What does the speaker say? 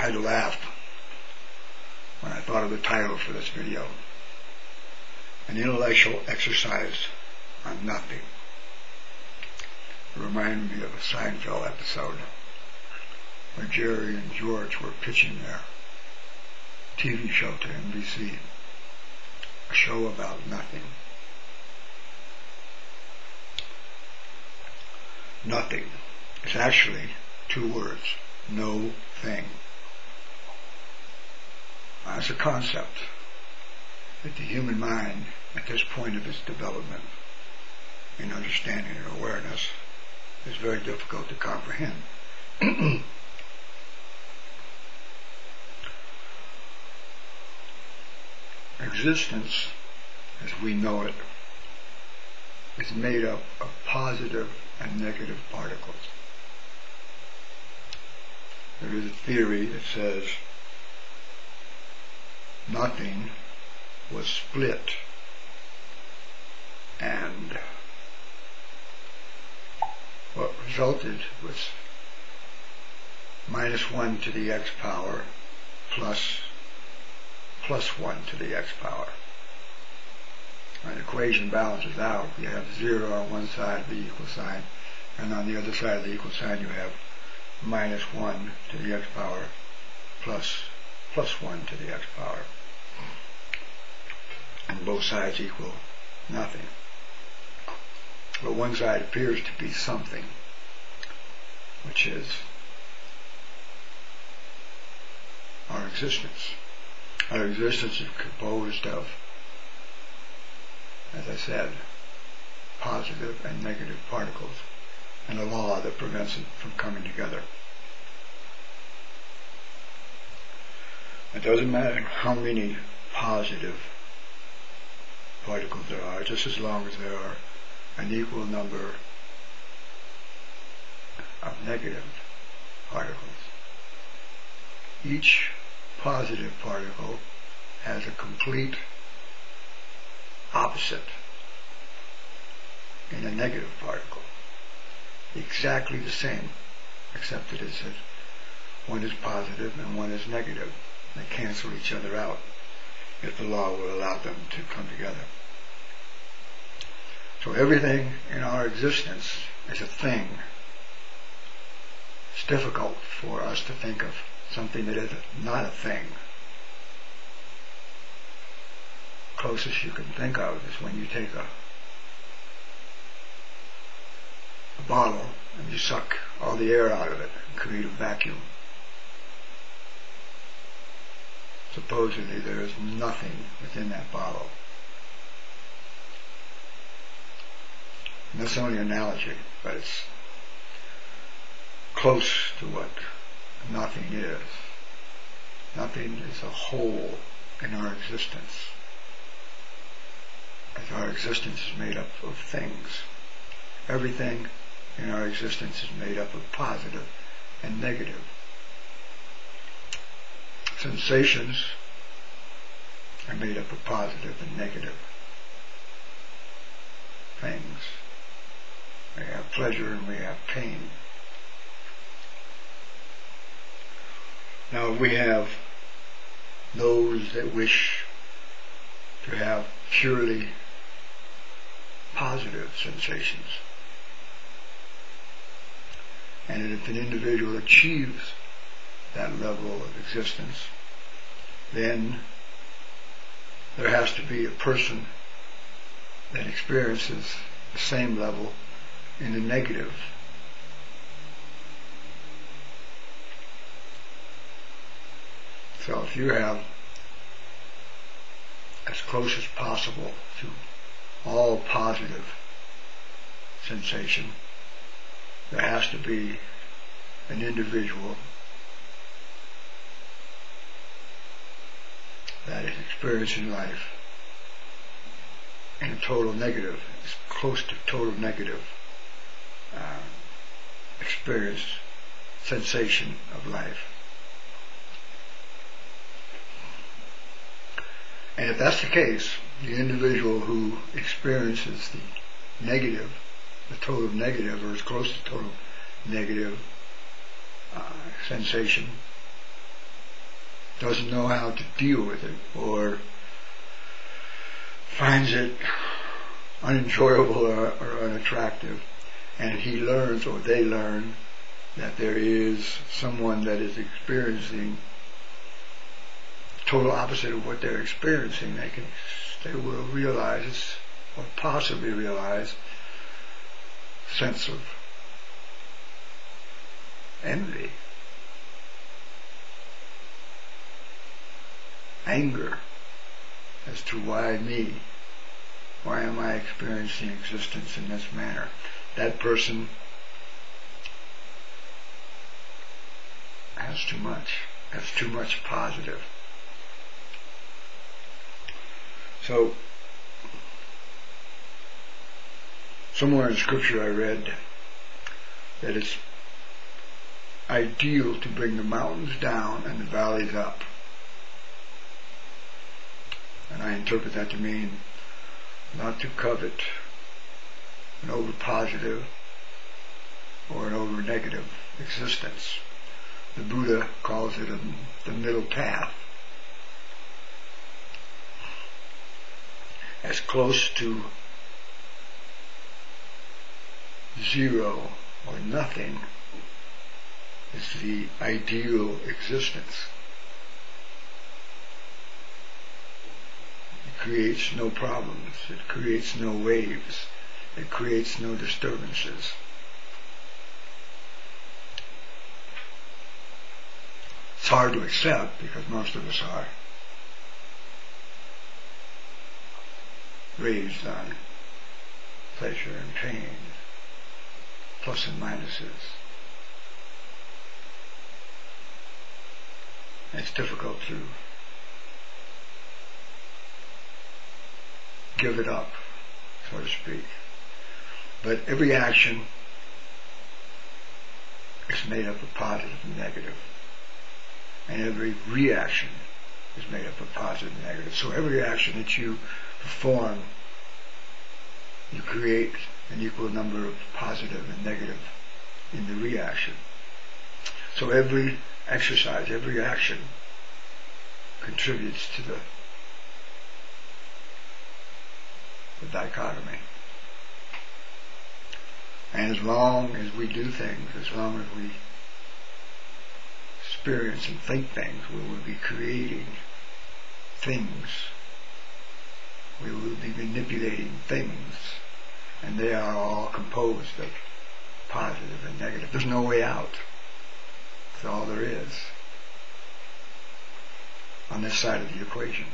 had to laugh when I thought of the title for this video. An intellectual exercise on nothing. It reminded me of a Seinfeld episode where Jerry and George were pitching their TV show to NBC, a show about nothing. Nothing. It's actually two words. No thing. That's a concept that the human mind, at this point of its development in understanding and awareness, is very difficult to comprehend. Existence, as we know it, is made up of positive and negative particles. There is a theory that says nothing was split and what resulted was minus 1 to the x power plus 1 to the x power. When the equation balances out, you have 0 on one side of the equal sign, and on the other side of the equal sign you have minus 1 to the x power plus 1 to the x power. And both sides equal nothing. But one side appears to be something, which is our existence. Our existence is composed of, as I said, positive and negative particles, and a law that prevents it from coming together. It doesn't matter how many positive particles there are, just as long as there are an equal number of negative particles. Each positive particle has a complete opposite in a negative particle. Exactly the same, except that it's that one is positive and one is negative. They cancel each other out if the law will allow them to come together. So everything in our existence is a thing. It's difficult for us to think of something that is not a thing. Closest you can think of is when you take a bottle and you suck all the air out of it and create a vacuum. Supposedly there is nothing within that bottle. And that's only an analogy, but it's close to what nothing is. Nothing is a whole in our existence, as our existence is made up of things. Everything in our existence is made up of positive and negative. Sensations are made up of positive and negative things. We have pleasure and we have pain. Now we have those that wish to have purely positive sensations. And if an individual achieves that level of existence, then there has to be a person that experiences the same level in the negative. So if you have as close as possible to all positive sensation, there has to be an individual that is experiencing life in a total negative, as close to total negative experience, sensation of life. And if that's the case, the individual who experiences the negative, the total negative, or as close to total negative sensation, doesn't know how to deal with it, or finds it unenjoyable or unattractive, and he learns, or they learn, that there is someone that is experiencing total opposite of what they're experiencing, they will realize, or possibly realize, sense of envy, anger, as to why me? Why am I experiencing existence in this manner? That person has too much positive. So, somewhere in scripture I read that it's ideal to bring the mountains down and the valleys up. And I interpret that to mean not to covet an over positive or an over negative existence. The Buddha calls it the middle path. As close to zero or nothing is the ideal existence. It creates no problems, it creates no waves, it creates no disturbances. It's hard to accept because most of us are raised on pleasure and pain, plus and minuses. And it's difficult to give it up, so to speak. But every action is made up of positive and negative. And every reaction is made up of positive and negative. So every action that you perform, you create an equal number of positive and negative in the reaction. So every exercise, every action contributes to the dichotomy. And as long as we do things, as long as we experience and think things, we will be creating things. We will be manipulating things. And they are all composed of positive and negative. There's no way out. That's all there is on this side of the equation.